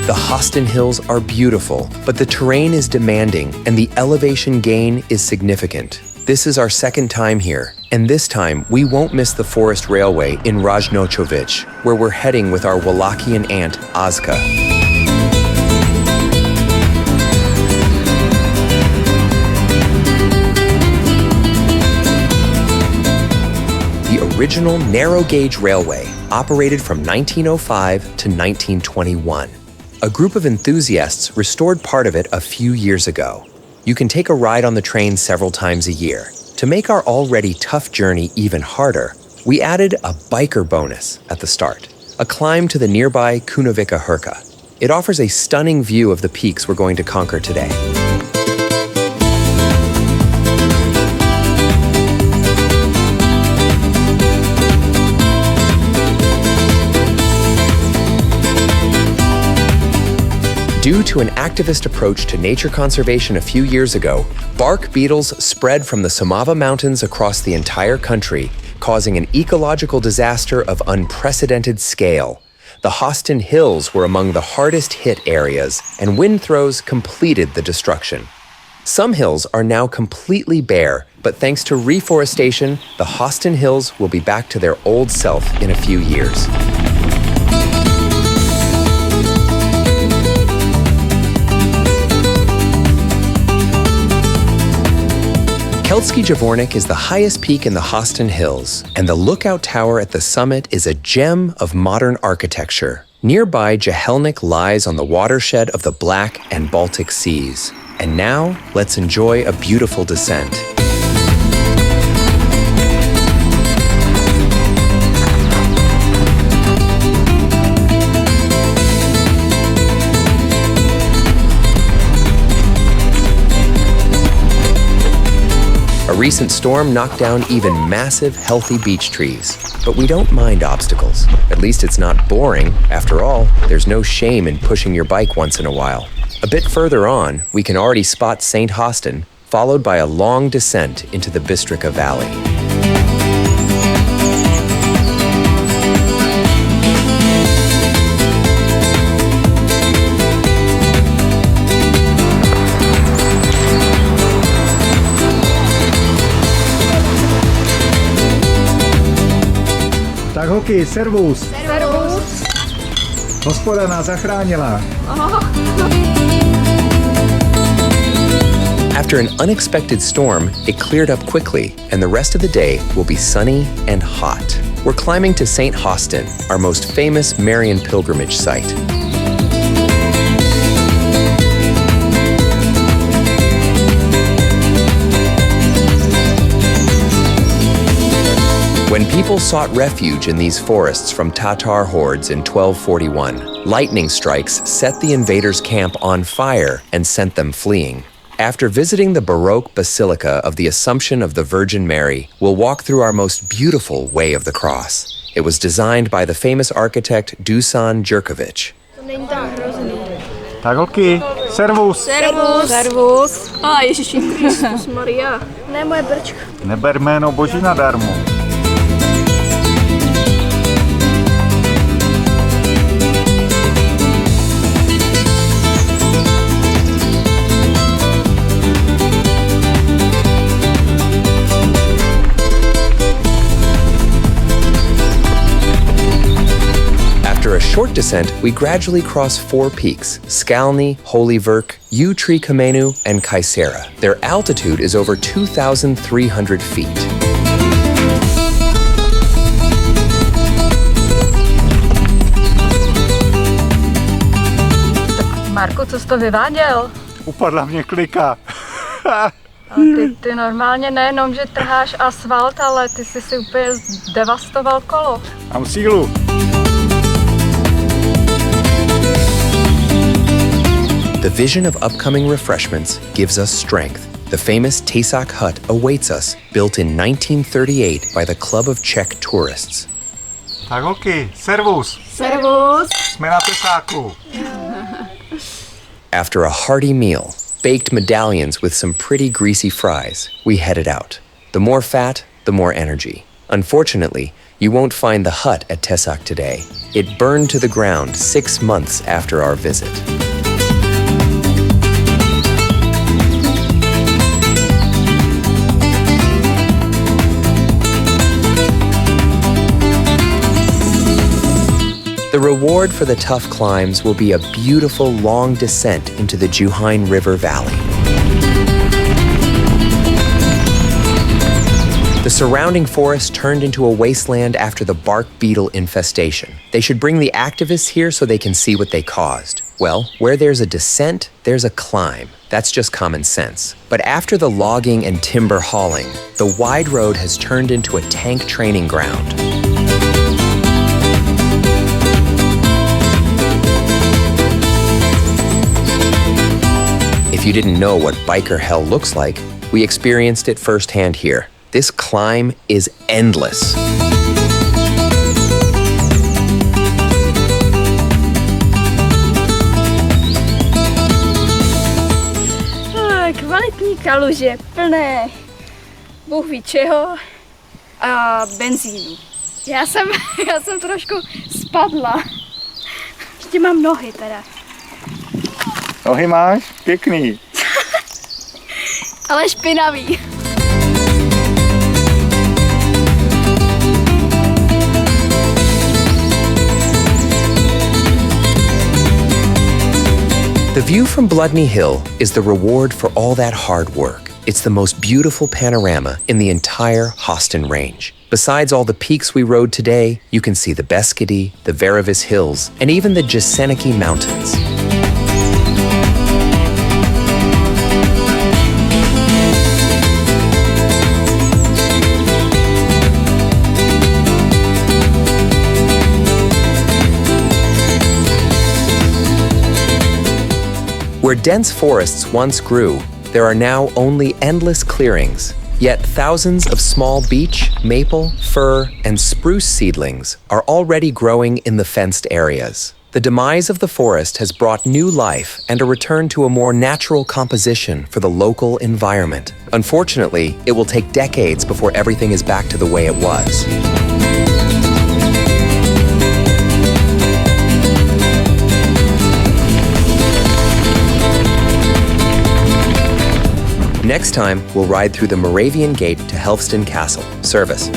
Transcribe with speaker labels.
Speaker 1: The Hostyn Hills are beautiful, but the terrain is demanding and the elevation gain is significant. This is our second time here, and this time we won't miss the Forest Railway in Rajnochovice, where we're heading with our Wallachian aunt, Azka. The original narrow-gauge railway operated from 1905 to 1921. A group of enthusiasts restored part of it a few years ago. You can take a ride on the train several times a year. To make our already tough journey even harder, we added a biker bonus at the start, a climb to the nearby Kunovica Hrka. It offers a stunning view of the peaks we're going to conquer today. Due to an activist approach to nature conservation a few years ago, bark beetles spread from the Somava Mountains across the entire country, causing an ecological disaster of unprecedented scale. The Hostyn Hills were among the hardest hit areas, and wind throws completed the destruction. Some hills are now completely bare, but thanks to reforestation, the Hostyn Hills will be back to their old self in a few years. Keltsky Javornik is the highest peak in the Hostyn Hills, and the lookout tower at the summit is a gem of modern architecture. Nearby, Jahelnik lies on the watershed of the Black and Baltic Seas. And now, let's enjoy a beautiful descent. A recent storm knocked down even massive, healthy beech trees. But we don't mind obstacles. At least it's not boring. After all, there's no shame in pushing your bike once in a while. A bit further on, we can already spot Saint Hostyn, followed by a long descent into the Bystrica Valley.
Speaker 2: Tak hoky, servus.
Speaker 3: Servus.
Speaker 2: Hospoda nás zachránila.
Speaker 1: After an unexpected storm, it cleared up quickly, and the rest of the day will be sunny and hot. We're climbing to Saint Hostyn, our most famous Marian pilgrimage site. When people sought refuge in these forests from Tatar hordes in 1241, lightning strikes set the invaders' camp on fire and sent them fleeing. After visiting the Baroque Basilica of the Assumption of the Virgin Mary, we'll walk through our most beautiful Way of the Cross. It was designed by the famous architect Dusan Jurkovic.
Speaker 2: Tak hoky, servus.
Speaker 3: Servus. Servus. A Ježiši Kristus Maria. Ne moje brčko.
Speaker 2: Neber jméno Boží nadarmo.
Speaker 1: After a short descent, we gradually cross 4 peaks: Skalny, Holy Vrk, U-Tree Kamenu, and Kaisera. Their altitude is over 2,300 feet.
Speaker 3: Marku, co jsi to vyváděl?
Speaker 2: Upadla mě klika.
Speaker 3: Ty normálně nejenom, že trháš asfalt, ale ty jsi si úplně devastoval kolo.
Speaker 2: Mám sílu.
Speaker 1: The vision of upcoming refreshments gives us strength. The famous Tesak hut awaits us, built in 1938 by the Club of Czech tourists.
Speaker 2: Tak hoky, servus.
Speaker 3: Servus.
Speaker 2: Jsme na Tesáku.
Speaker 1: After a hearty meal, baked medallions with some pretty greasy fries, we headed out. The more fat, the more energy. Unfortunately, You won't find the hut at Tesac today. It burned to the ground 6 months after our visit. The reward for the tough climbs will be a beautiful long descent into the Juhine River Valley. The surrounding forest turned into a wasteland after the bark beetle infestation. They should bring the activists here so they can see what they caused. Well, where there's a descent, there's a climb. That's just common sense. But after the logging and timber hauling, the wide road has turned into a tank training ground. If you didn't know what biker hell looks like, we experienced it firsthand here. This climb is endless.
Speaker 4: Kvalitní kaluže, plné bůh ví čeho a benzínu. Já jsem trošku spadla. Ještě mám nohy teda.
Speaker 2: Nohy máš? Pěkný.
Speaker 4: Ale špinavý.
Speaker 1: The view from Bloodney Hill is the reward for all that hard work. It's the most beautiful panorama in the entire Hostyn Range. Besides all the peaks we rode today, you can see the Beskidi, the Verivis Hills, and even the Jeseniki Mountains. Where dense forests once grew, there are now only endless clearings. Yet thousands of small beech, maple, fir, and spruce seedlings are already growing in the fenced areas. The demise of the forest has brought new life and a return to a more natural composition for the local environment. Unfortunately, it will take decades before everything is back to the way it was. Next time, we'll ride through the Moravian Gate to Helvston Castle. Service.